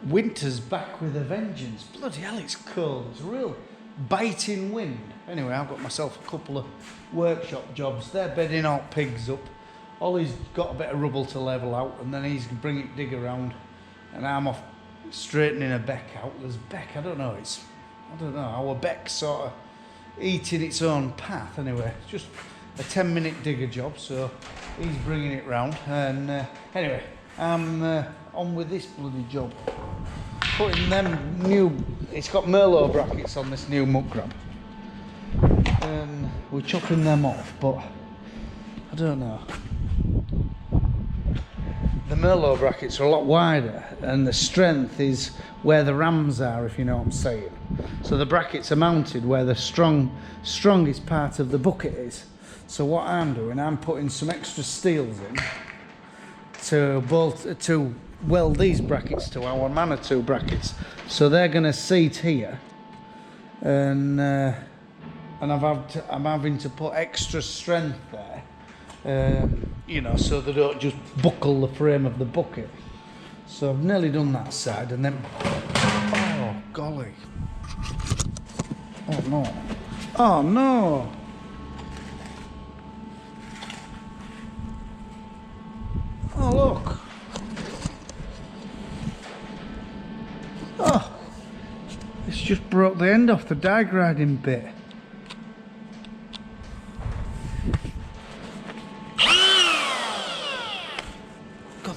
winter's back with a vengeance. Bloody hell, it's cold. It's a real biting wind. Anyway, I've got myself a couple of workshop jobs. They're bedding out pigs up. Ollie's got a bit of rubble to level out, and then he's going to bring it dig around, and I'm off straightening a beck out. There's beck, I don't know, our beck's sort of eating its own path. Anyway, it's just a 10-minute digger job, so he's bringing it round, and anyway, I'm on with this bloody job. Putting them new, it's got Merlot brackets on this new Muck grab, and we're chopping them off, but I don't know. The Merlot brackets are a lot wider, and the strength is where the rams are, if you know what I'm saying. So the brackets are mounted where the strongest part of the bucket is. So what I'm doing, I'm putting some extra steels in to weld these brackets to our Manitou brackets. So they're going to seat here, and I'm having to put extra strength there. You know, so they don't just buckle the frame of the bucket. So I've nearly done that side, and then, oh golly, oh no, oh no, oh look, oh, it's just broke the end off the die grinding bit.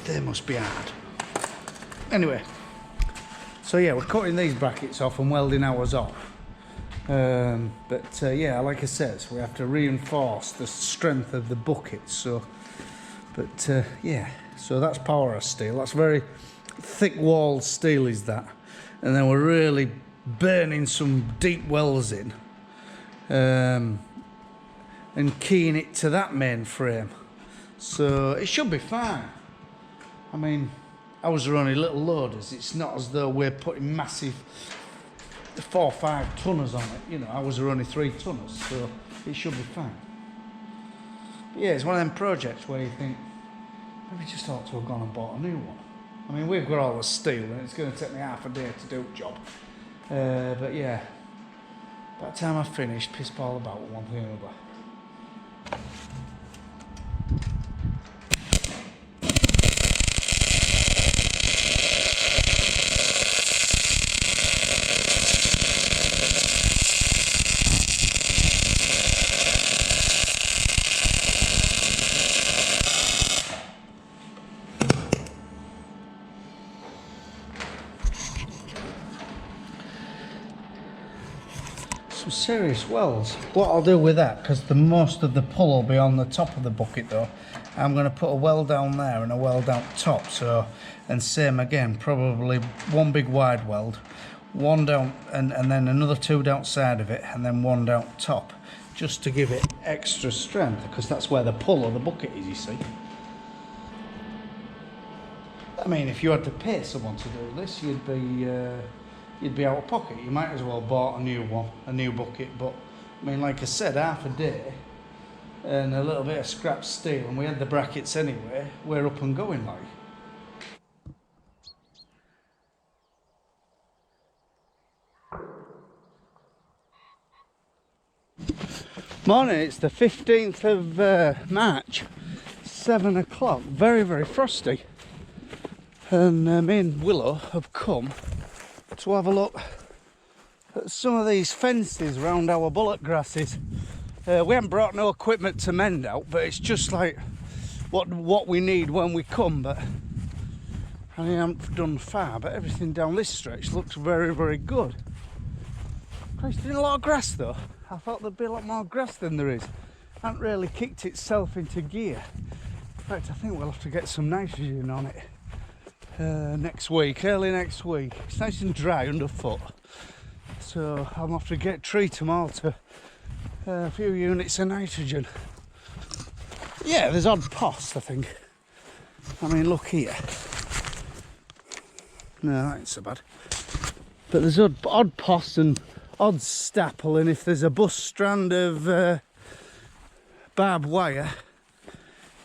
They must be hard. Anyway, so yeah, we're cutting these brackets off and welding ours off. Yeah, like I said, so we have to reinforce the strength of the buckets. So, yeah, so that's power steel. That's very thick-walled steel, is that? And then we're really burning some deep wells in, and keying it to that main frame. So it should be fine. I mean, ours are only little loaders. It's not as though we're putting massive 4 or 5 tonners on it. You know, ours are only 3 tonners, so it should be fine. But yeah, it's one of them projects where you think, maybe just ought to have gone and bought a new one. I mean, we've got all the steel, and it's going to take me half a day to do the job. But yeah, by the time I finish, piss ball about one thing or another. Some serious welds. What I'll do with that, because the most of the pull will be on the top of the bucket though, I'm going to put a weld down there and a weld down top. So, and same again, probably one big wide weld, one down, and then another 2 down side of it, and then 1 down top, just to give it extra strength, because that's where the pull of the bucket is, you see. I mean, if you had to pay someone to do this, you'd be out of pocket. You might as well bought a new one, a new bucket. But I mean, like I said, half a day and a little bit of scrap steel, and we had the brackets anyway. We're up and going, like. Morning, it's the 15th of March, 7 o'clock. Very, very frosty. And me and Willow have come to have a look at some of these fences around our bullock grasses. We haven't brought no equipment to mend out, but it's just like what we need when we come. But I haven't done far, but everything down this stretch looks very, very good. Christ, there's a lot of grass though. I thought there'd be a lot more grass than there is. Hasn't really kicked itself into gear. In fact, I think we'll have to get some nitrogen on it next week, early next week. It's nice and dry underfoot, so I'll have to treat them all to a few units of nitrogen. Yeah, there's odd posts, I think. I mean, look here. No, that ain't so bad. But there's odd posts and odd stapple, and if there's a bus strand of barbed wire,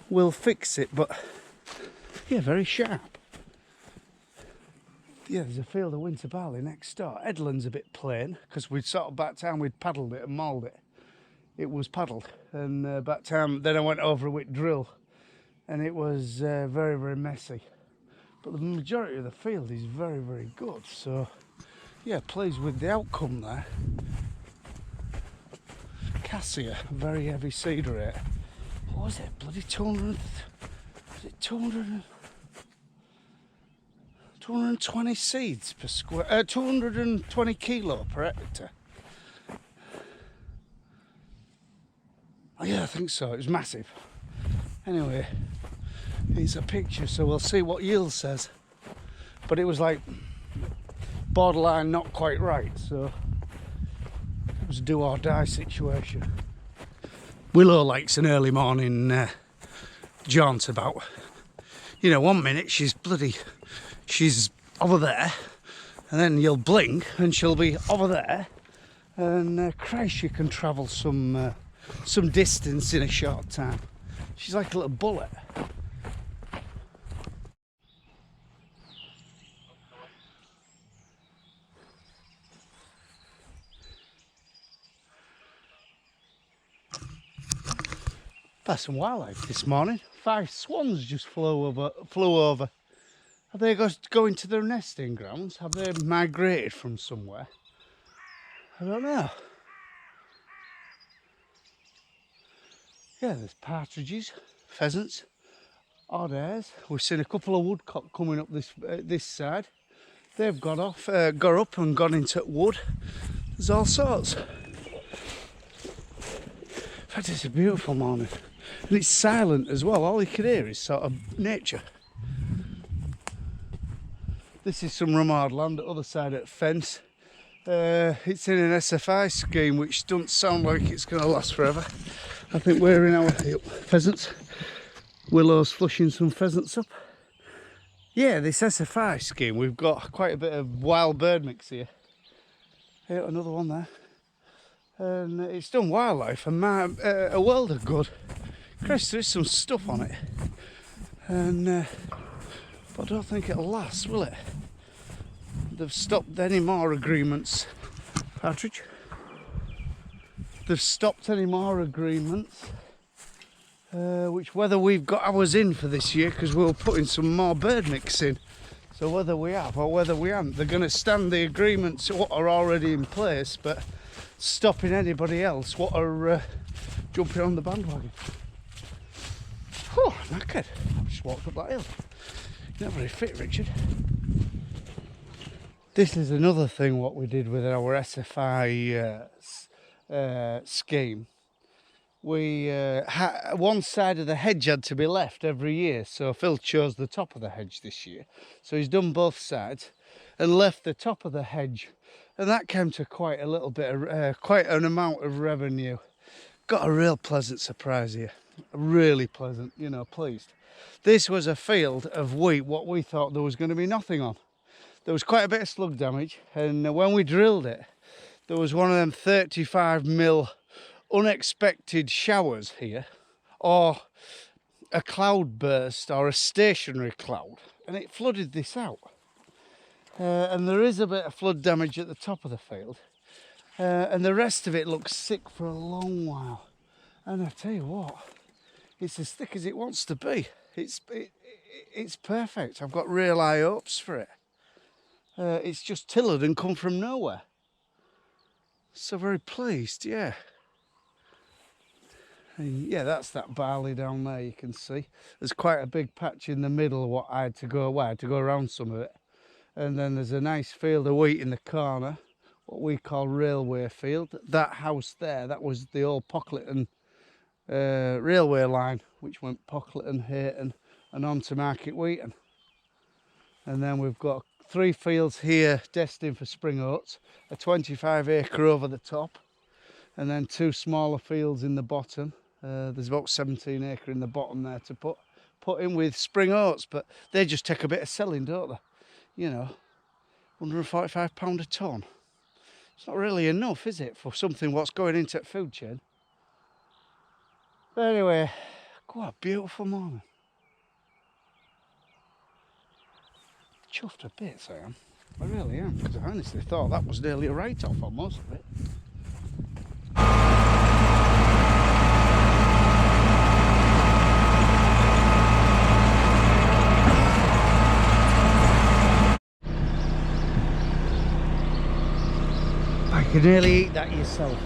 we'll fix it. But yeah, very sharp. Yeah, there's a field of winter barley next door. Edland's a bit plain because we'd sort of, by the time we'd paddled it and mauled it, it was paddled. And by the time then I went over with drill, and it was very, very messy. But the majority of the field is very, very good. So yeah, pleased with the outcome there. Cassia, very heavy seed rate. What was it? Bloody 200? Was it 200? 220 seeds per square, 220 kilo per hectare. Oh yeah, I think so. It was massive. Anyway, it's a picture, so we'll see what yield says. But it was like borderline not quite right, so it was a do or die situation. Willow likes an early morning jaunt about. You know, 1 minute she's over there, and then you'll blink and she'll be over there, and Christ, she can travel some distance in a short time. She's like a little bullet. There's some wildlife this morning. 5 swans just flew over. Have they going to their nesting grounds? Have they migrated from somewhere? I don't know. Yeah, there's partridges, pheasants, odd hares. We've seen a couple of woodcock coming up this side. They've got up and gone into wood. There's all sorts. In fact, it's a beautiful morning. And it's silent as well. All you can hear is sort of nature. This is some Ramard land, the other side of the fence. It's in an SFI scheme, which doesn't sound like it's going to last forever. I think we're in our pheasants. Willow's flushing some pheasants up. Yeah, this SFI scheme, we've got quite a bit of wild bird mix here. Here, another one there. And it's done wildlife and a world of good. Chris, there is some stuff on it. And but I don't think it'll last, will it? They've stopped any more agreements. Partridge. They've stopped any more agreements. Which whether we've got ours in for this year, because we're putting some more bird mix in. So whether we have or whether we haven't, they're going to stand the agreements what are already in place, but stopping anybody else what are jumping on the bandwagon. Oh, knackered. I've just walked up that hill. You're not very fit, Richard. This is another thing what we did with our SFI scheme. We one side of the hedge had to be left every year, so Phil chose the top of the hedge this year. So he's done both sides and left the top of the hedge, and that came to quite a little bit of quite an amount of revenue. Got a real pleasant surprise here. Really pleasant, you know, pleased. This was a field of wheat what we thought there was going to be nothing on. There was quite a bit of slug damage, and when we drilled it, there was one of them 35mm unexpected showers here, or a cloud burst or a stationary cloud, and it flooded this out. And there is a bit of flood damage at the top of the field, and the rest of it looks sick for a long while. And I tell you what, it's as thick as it wants to be. It's perfect. I've got real high hopes for it. It's just tilled and come from nowhere. So very pleased, yeah. And yeah, that's that barley down there, you can see. There's quite a big patch in the middle what I had to go around some of it. And then there's a nice field of wheat in the corner, what we call railway field. That house there, that was the old Pockleton railway line, which went Pockleton, Hayton and on to Market Wheaton. And then we've got 3 fields here destined for spring oats, a 25 acre over the top, and then 2 smaller fields in the bottom. There's about 17 acre in the bottom there to put in with spring oats, but they just take a bit of selling, don't they? You know, £145 a tonne. It's not really enough, is it, for something what's going into the food chain? But anyway, what a beautiful morning. Chuffed a bit, I am. I really am, because I honestly thought that was nearly a write-off on most of it. I could nearly eat that yourself.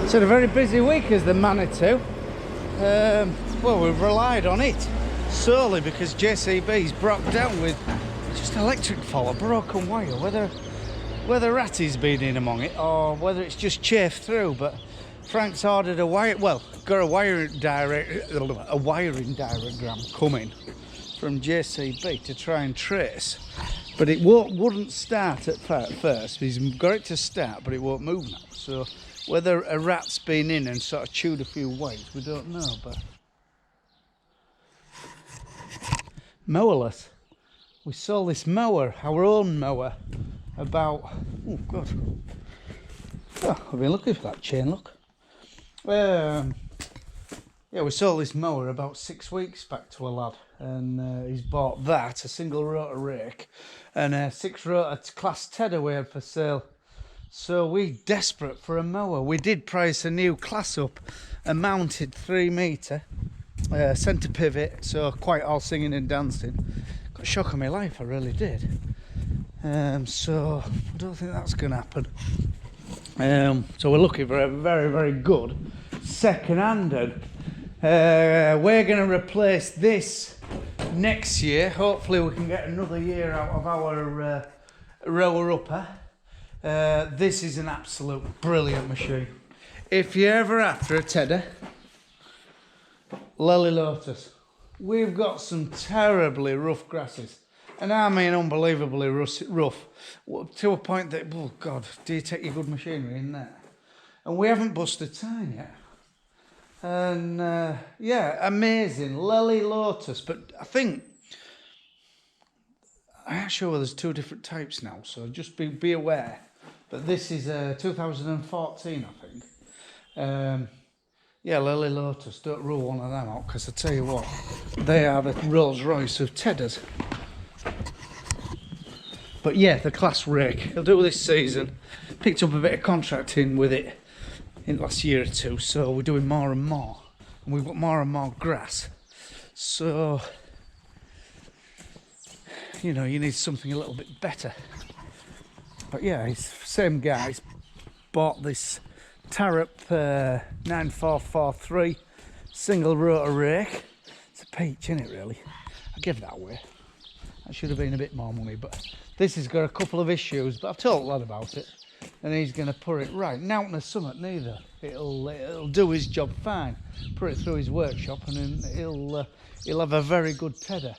It's had a very busy week as the Manitou. Well, we've relied on it solely because JCB's broke down with just an electric fault, a broken wire. Whether Ratty's been in among it or whether it's just chafed through, but Frank's ordered a wire. Well, got a wiring diagram coming from JCB to try and trace, but it wouldn't start at first. He's got it to start, but it won't move now. So whether a rat's been in and sort of chewed a few wires, we don't know. But mowerless. We sold this mower, our own mower, about, oh God, oh, I've been looking for that chain, look. Yeah, we sold this mower about 6 weeks back to a lad, and he's bought that, a single rotor rake, and a 6 rotor class Tedder we had for sale. So we desperate for a mower. We did price a new class up, a mounted 3 metre centre pivot, so quite all singing and dancing. Got a shock of my life, I really did. So I don't think that's going to happen. So we're looking for a very, very good second-handed. We're going to replace this next year. Hopefully we can get another year out of our rower upper. This is an absolute brilliant machine. If you're ever after a Tedder, Lily Lotus. We've got some terribly rough grasses. And I mean unbelievably rough, to a point that, oh God, do you take your good machinery in there? And we haven't busted time yet. And yeah, amazing, Lily Lotus. But I think, I'm not sure there's 2 different types now, so just be aware. But this is 2014, I think. Yeah, Lily Lotus, don't rule one of them out, because I tell you what, they are the Rolls Royce of Tedders. But yeah, the class rake, he'll do it this season. Picked up a bit of contracting with it in the last year or 2, so we're doing more and more. And we've got more and more grass. So, you know, you need something a little bit better. But yeah, he's same guy. He's bought this Tarrap 9443 single rotor rake. It's a peach, isn't it, really? I'll give that away. That should have been a bit more money, but this has got a couple of issues, but I've told a lot about it, and he's going to put it right. Now, no summit neither. It'll do his job fine. Put it through his workshop, and then he'll have a very good Tedder.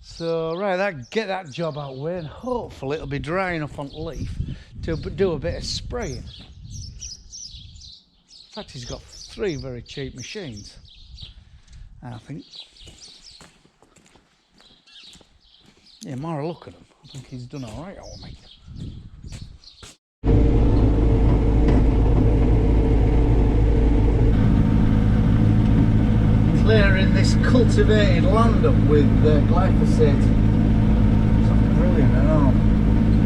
So right, get that job out of the way, and hopefully it'll be dry enough on leaf to do a bit of spraying. In fact, he's got 3 very cheap machines, I think. Yeah, more look at him. I think he's done all right, old mate. Clearing this cultivated land up with glyphosate. It's brilliant, I know.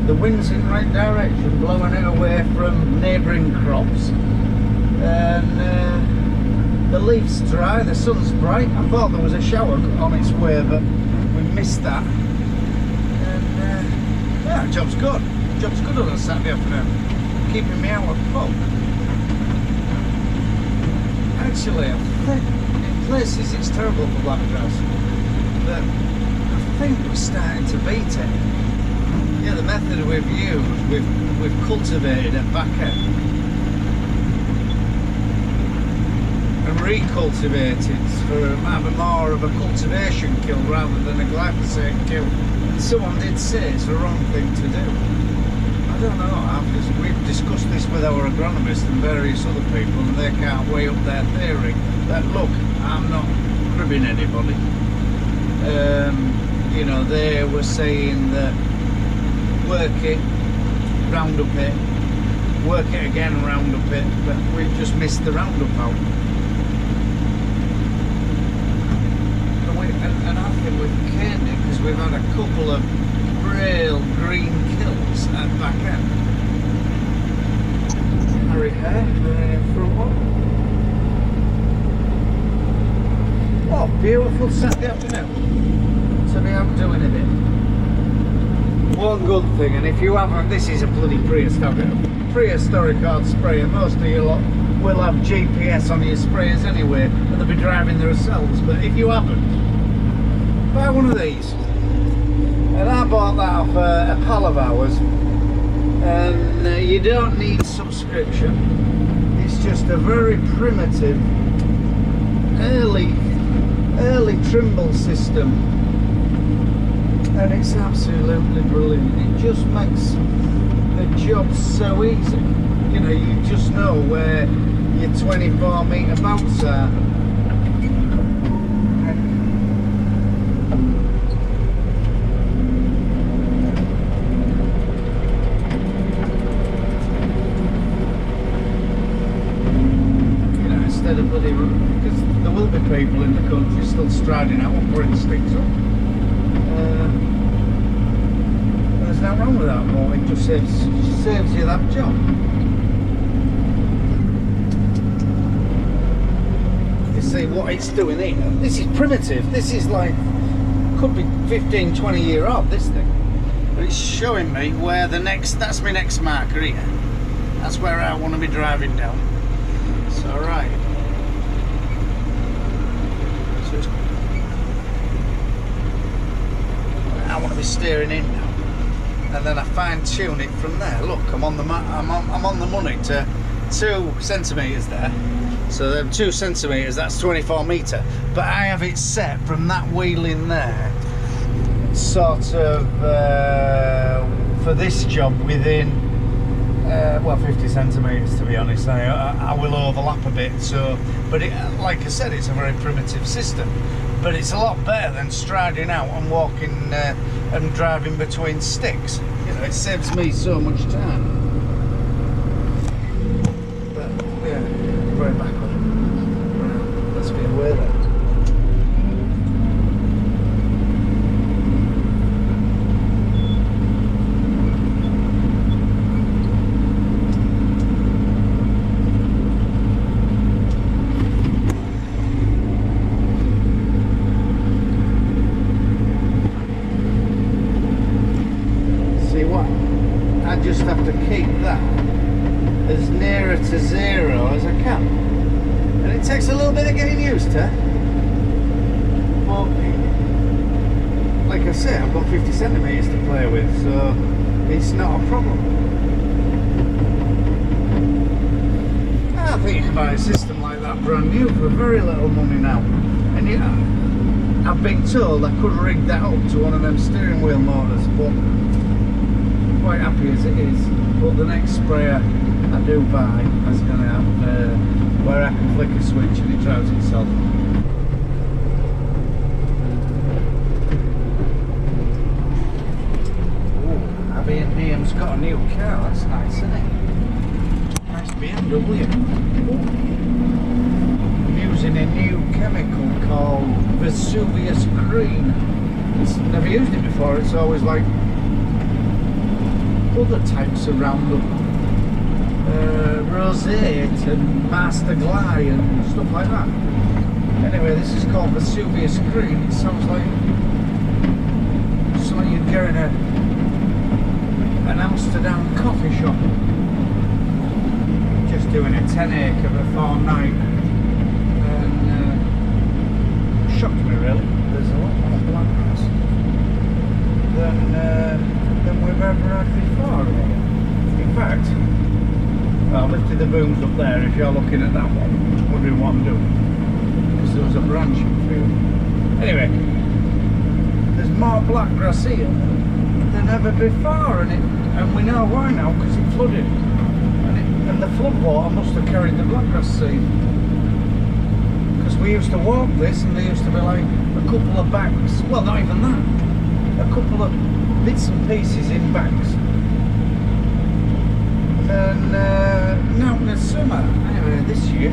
The wind's in the right direction, blowing it away from neighbouring crops. And the leaf's dry, the sun's bright. I thought there was a shower on its way, but we missed that. And yeah, job's good. Job's good on a Saturday afternoon, keeping me out of fog. Actually, I think in places it's terrible for blackgrass, but I think we're starting to beat it. Yeah, the method we've used, we've cultivated at back end and recultivated for more of a cultivation kill rather than a glyphosate kill. And someone did say it's the wrong thing to do. I don't know, we've discussed this with our agronomist and various other people, and they can't weigh up their theory. That look, I'm not cribbing anybody. You know, they were saying that work it, round up it, work it again, roundup it, but we've just missed the roundup out. And I think we've caned it because we've had a couple of real green kills at the back end. Harry Hare, front one. What a beautiful Saturday afternoon to be out doing a bit. One good thing, and if you haven't, this is a bloody prehistoric hard sprayer. Most of you lot will have GPS on your sprayers anyway, and they'll be driving themselves. But if you haven't, buy one of these. And I bought that off a pal of ours, and you don't need subscription. It's just a very primitive early Trimble system, and it's absolutely brilliant. It just makes the job so easy. You know, you just know where your 24-metre bolts are. Because there will be people in the country still striding out and putting sticks up. There's nothing wrong with that, but it just saves you that job. You see what it's doing here? This is primitive. This is like, could be 15, 20 year old, this thing. But it's showing me where the next, that's my next marker here. That's where I want to be driving down. So right. I want to be steering in now, and then I fine tune it from there. Look, I'm on the I'm on the money to 2 centimeters there. So them 2 centimeters, that's 24 metre. But I have it set from that wheel in there, sort of for this job within well 50 centimeters to be honest. I will overlap a bit. So, but it, like I said, it's a very primitive system. But it's a lot better than striding out and walking and driving between sticks. You know, it saves me so much time. But yeah, very backward. Let's be aware there. I just have to keep that as nearer to 0 as I can, and it takes a little bit of getting used to, but like I say, I've got 50 centimeters to play with, so it's not a problem. I think you can buy a system like that brand new for very little money now, and you know, I've been told I could rig that up to one of them steering wheel motors, but quite happy as it is. But the next sprayer I do buy is going to have where I can flick a switch and it drives itself. Ooh, Abby and Liam's got a new car. That's nice, isn't it? Nice BMW. Ooh. I'm using a new chemical called Vesuvius Green. Never used it before. It's always like other types of Roundup, Rosate and Master Glide and stuff like that. Anyway, this is called Vesuvius Green. It sounds like you'd go in an Amsterdam coffee shop. Just doing a 10-acre before night, and shocked me really. There's a lot more blackgrass than we've ever had before. In fact, I lifted the booms up there. If you're looking at that one, wondering what I'm doing, because there was a branching field. Anyway, there's more blackgrass here than ever before, and we know why now, because it flooded, and the flood water must have carried the blackgrass seed. Because we used to walk this, and there used to be like a couple of banks. Well, not even that. A couple of bits and pieces in banks. And now in the summer, anyway, this year,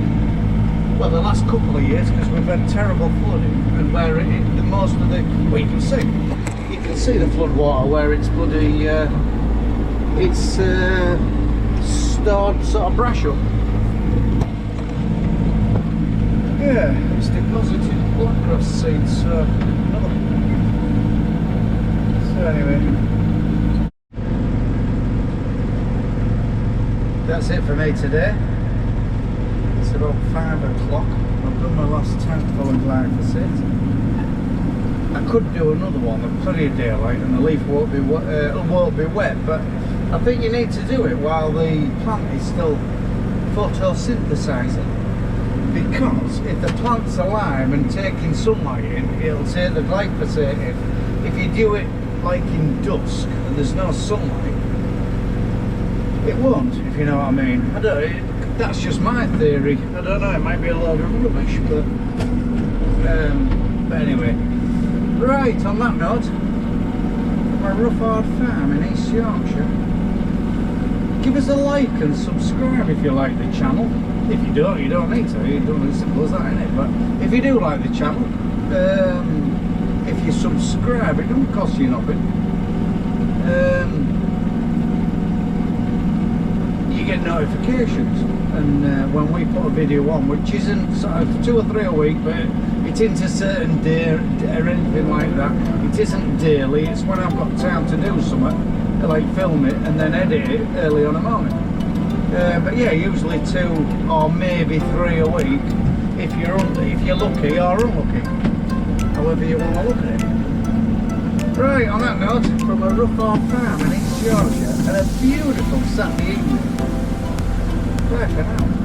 well, the last couple of years, because we've had terrible flooding, and where the most of the, well, you can see the flood water where it's bloody, it's stored sort of brash up. Yeah, it's deposited blackgrass seeds, so anyway, that's it for me today. It's about 5 o'clock. I've done my last tank full of glyphosate. I could do another one, there's plenty of daylight and the leaf won't be wet, but I think you need to do it while the plant is still photosynthesizing. Because if the plant's alive and taking sunlight in, it'll take the glyphosate in. If you do it like in dusk and there's no sunlight, it won't, if you know what I mean. That's just my theory. I don't know, it might be a load of rubbish, but anyway. Right, on that note, my rough hard farm in East Yorkshire. Give us a like and subscribe if you like the channel. If you don't, you don't need to. It's as simple as that, isn't it? But if you do like the channel, if you subscribe, it doesn't cost you nothing. You get notifications, and when we put a video on, which isn't sort of 2 or 3 a week, but it isn't a certain day or anything like that. It isn't daily. It's when I've got time to do something, like film it and then edit it early on in the morning. But yeah, usually 2 or maybe 3 a week if you're lucky or unlucky, however you want to look at it. Right, on that note, from a rough hard farm in East Yorkshire and a beautiful Saturday evening. Bye for now.